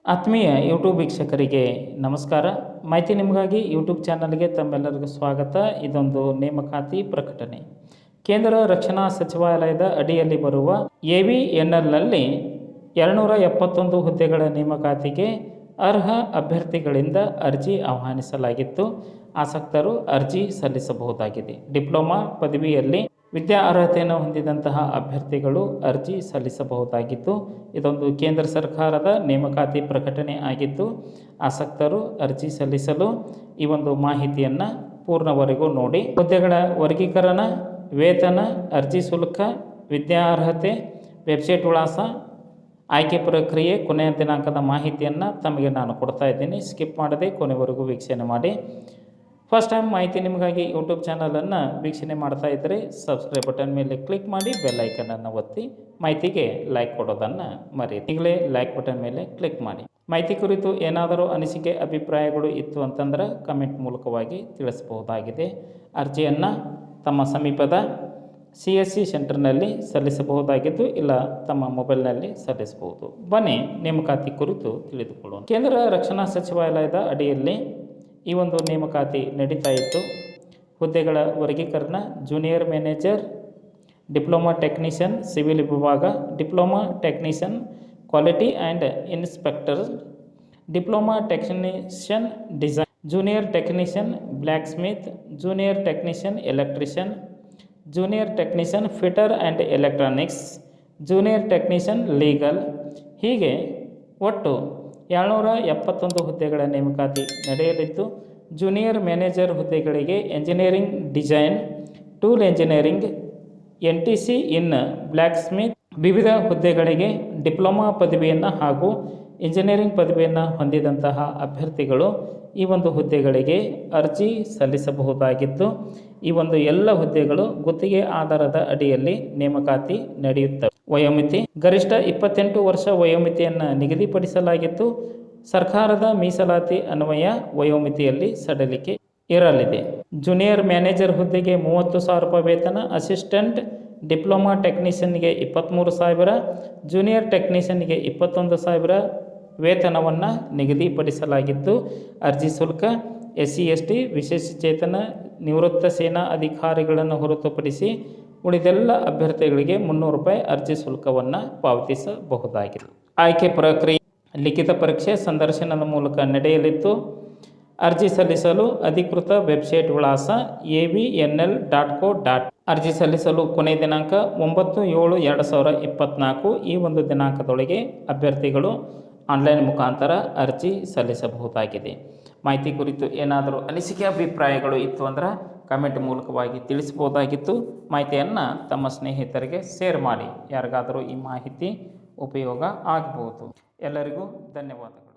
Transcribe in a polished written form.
ಆತ್ಮೀಯ ಯೂಟ್ಯೂಬ್ ವೀಕ್ಷಕರಿಗೆ ನಮಸ್ಕಾರ. ಮಾಹಿತಿ ನಿಮಗಾಗಿ ಯೂಟ್ಯೂಬ್ ಚಾನಲ್ಗೆ ತಮ್ಮೆಲ್ಲರಿಗೂ ಸ್ವಾಗತ. ಇದೊಂದು ನೇಮಕಾತಿ ಪ್ರಕಟಣೆ. ಕೇಂದ್ರ ರಕ್ಷಣಾ ಸಚಿವಾಲಯದ ಅಡಿಯಲ್ಲಿ ಬರುವ AVNLನಲ್ಲಿ 271 ಹುದ್ದೆಗಳ ನೇಮಕಾತಿಗೆ ಅರ್ಹ ಅಭ್ಯರ್ಥಿಗಳಿಂದ ಅರ್ಜಿ ಆಹ್ವಾನಿಸಲಾಗಿತ್ತು. ಆಸಕ್ತರು ಅರ್ಜಿ ಸಲ್ಲಿಸಬಹುದಾಗಿದೆ. ಡಿಪ್ಲೊಮಾ ಪದವಿಯಲ್ಲಿ ವಿದ್ಯಾ ಅರ್ಹತೆಯನ್ನು ಹೊಂದಿದಂತಹ ಅಭ್ಯರ್ಥಿಗಳು ಅರ್ಜಿ ಸಲ್ಲಿಸಬಹುದಾಗಿದ್ದು, ಇದೊಂದು ಕೇಂದ್ರ ಸರ್ಕಾರದ ನೇಮಕಾತಿ ಪ್ರಕಟಣೆ ಆಗಿದ್ದು, ಆಸಕ್ತರು ಅರ್ಜಿ ಸಲ್ಲಿಸಲು ಈ ಒಂದು ಮಾಹಿತಿಯನ್ನು ಪೂರ್ಣವರೆಗೂ ನೋಡಿ. ಹುದ್ದೆಗಳ ವರ್ಗೀಕರಣ, ವೇತನ, ಅರ್ಜಿ ಶುಲ್ಕ, ವಿದ್ಯಾ ಅರ್ಹತೆ, ವೆಬ್ಸೈಟ್ ವಿಳಾಸ, ಆಯ್ಕೆ ಪ್ರಕ್ರಿಯೆ, ಕೊನೆಯ ದಿನಾಂಕದ ಮಾಹಿತಿಯನ್ನು ತಮಗೆ ನಾನು ಕೊಡ್ತಾ ಇದ್ದೀನಿ. ಸ್ಕಿಪ್ ಮಾಡದೆ ಕೊನೆವರೆಗೂ ವೀಕ್ಷಣೆ ಮಾಡಿ. ಫಸ್ಟ್ ಟೈಮ್ ಮಾಹಿತಿ ನಿಮಗಾಗಿ ಯೂಟ್ಯೂಬ್ ಚಾನಲನ್ನು ವೀಕ್ಷಣೆ ಮಾಡ್ತಾ ಇದ್ದರೆ ಸಬ್ಸ್ಕ್ರೈಬ್ ಬಟನ್ ಮೇಲೆ ಕ್ಲಿಕ್ ಮಾಡಿ, ಬೆಲ್ ಐಕನನ್ನು ಒತ್ತಿ, ಮಾಹಿತಿಗೆ ಲೈಕ್ ಕೊಡೋದನ್ನು ಮರೆಯಿರಿ. ಈಗಲೇ ಲೈಕ್ ಬಟನ್ ಮೇಲೆ ಕ್ಲಿಕ್ ಮಾಡಿ. ಮಾಹಿತಿ ಕುರಿತು ಏನಾದರೂ ಅನಿಸಿಕೆ ಅಭಿಪ್ರಾಯಗಳು ಇತ್ತು ಅಂತಂದ್ರೆ ಕಮೆಂಟ್ ಮೂಲಕವಾಗಿ ತಿಳಿಸಬಹುದಾಗಿದೆ. ಅರ್ಜಿಯನ್ನು ತಮ್ಮ ಸಮೀಪದ CSC ಸೆಂಟರ್ನಲ್ಲಿ ಸಲ್ಲಿಸಬಹುದಾಗಿದ್ದು, ಇಲ್ಲ ತಮ್ಮ ಮೊಬೈಲ್ನಲ್ಲಿ ಸಲ್ಲಿಸಬಹುದು. ಬನ್ನಿ ನೇಮಕಾತಿ ಕುರಿತು ತಿಳಿದುಕೊಳ್ಳೋಣ. ಕೇಂದ್ರ ರಕ್ಷಣಾ ಸಚಿವಾಲಯದ ಅಡಿಯಲ್ಲಿ ಈ ಒಂದು ನೇಮಕಾತಿ ನಡೀತಾ ಇತ್ತು. ಹುದ್ದೆಗಳ ವರ್ಗೀಕರಣ: junior manager, diploma technician civil ವಿಭಾಗ, diploma technician quality and inspector, diploma technician design, junior technician blacksmith, junior technician electrician, junior technician fitter and electronics, junior technician legal. ಹೀಗೆ ಒಟ್ಟು 271 ಹುದ್ದೆಗಳ ನೇಮಕಾತಿ ನಡೆಯಲಿದ್ದು, ಜೂನಿಯರ್ ಮ್ಯಾನೇಜರ್ ಹುದ್ದೆಗಳಿಗೆ engineering design, tool engineering, NTC in blacksmith, ವಿವಿಧ ಹುದ್ದೆಗಳಿಗೆ diploma ಪದವಿಯನ್ನು ಹಾಗೂ ಇಂಜಿನಿಯರಿಂಗ್ ಪದವಿಯನ್ನು ಹೊಂದಿದಂತಹ ಅಭ್ಯರ್ಥಿಗಳು ಈ ಒಂದು ಹುದ್ದೆಗಳಿಗೆ ಅರ್ಜಿ ಸಲ್ಲಿಸಬಹುದಾಗಿದ್ದು, ಈ ಒಂದು ಎಲ್ಲ ಹುದ್ದೆಗಳು ಗುತ್ತಿಗೆ ಆಧಾರದ ಅಡಿಯಲ್ಲಿ ನೇಮಕಾತಿ ನಡೆಯುತ್ತವೆ. ವಯೋಮಿತಿ: ಗರಿಷ್ಠ 28 ವರ್ಷ ವಯೋಮಿತಿಯನ್ನು ನಿಗದಿಪಡಿಸಲಾಗಿದ್ದು, ಸರ್ಕಾರದ ಮೀಸಲಾತಿ ಅನ್ವಯ ವಯೋಮಿತಿಯಲ್ಲಿ ಸಡಿಲಿಕೆ ಇರಲಿದೆ. ಜೂನಿಯರ್ ಮ್ಯಾನೇಜರ್ ಹುದ್ದೆಗೆ 30,000 ರೂಪಾಯಿ ವೇತನ, ಅಸಿಸ್ಟೆಂಟ್ ಡಿಪ್ಲೊಮಾ ಟೆಕ್ನಿಷಿಯನ್ಗೆ 23,000, ಜೂನಿಯರ್ ಟೆಕ್ನಿಷಿಯನ್ಗೆ 21,000 ವೇತನವನ್ನು ನಿಗದಿಪಡಿಸಲಾಗಿದ್ದು, ಅರ್ಜಿ ಶುಲ್ಕ SC/ST, ವಿಶೇಷಚೇತನ, ನಿವೃತ್ತ ಸೇನಾ ಅಧಿಕಾರಿಗಳನ್ನು ಹೊರತುಪಡಿಸಿ ಉಳಿದೆಲ್ಲ ಅಭ್ಯರ್ಥಿಗಳಿಗೆ 300 ರೂಪಾಯಿ ಅರ್ಜಿ ಶುಲ್ಕವನ್ನು ಪಾವತಿಸಬಹುದಾಗಿದೆ. ಆಯ್ಕೆ ಪ್ರಕ್ರಿಯೆ: ಲಿಖಿತ ಪರೀಕ್ಷೆ ಸಂದರ್ಶನದ ಮೂಲಕ ನಡೆಯಲಿದ್ದು, ಅರ್ಜಿ ಸಲ್ಲಿಸಲು ಅಧಿಕೃತ ವೆಬ್ಸೈಟ್ ವಿಳಾಸ avnl.co. ಅರ್ಜಿ ಸಲ್ಲಿಸಲು ಕೊನೆಯ ದಿನಾಂಕ 9/7/2024. ಈ ಒಂದು ದಿನಾಂಕದೊಳಗೆ ಅಭ್ಯರ್ಥಿಗಳು ಆನ್ಲೈನ್ ಮುಖಾಂತರ ಅರ್ಜಿ ಸಲ್ಲಿಸಬಹುದಾಗಿದೆ. ಮಾಹಿತಿ ಕುರಿತು ಏನಾದರೂ ಅನಿಸಿಕೆ ಅಭಿಪ್ರಾಯಗಳು ಇತ್ತು ಅಂದ್ರೆ ಕಮೆಂಟ್ ಮೂಲಕವಾಗಿ ತಿಳಿಸಬಹುದಾಗಿತ್ತು. ಮಾಹಿತಿಯನ್ನು ತಮ್ಮ ಸ್ನೇಹಿತರಿಗೆ ಶೇರ್ ಮಾಡಿ, ಯಾರಿಗಾದರೂ ಈ ಮಾಹಿತಿ ಉಪಯೋಗ ಆಗಬಹುದು. ಎಲ್ಲರಿಗೂ ಧನ್ಯವಾದಗಳು.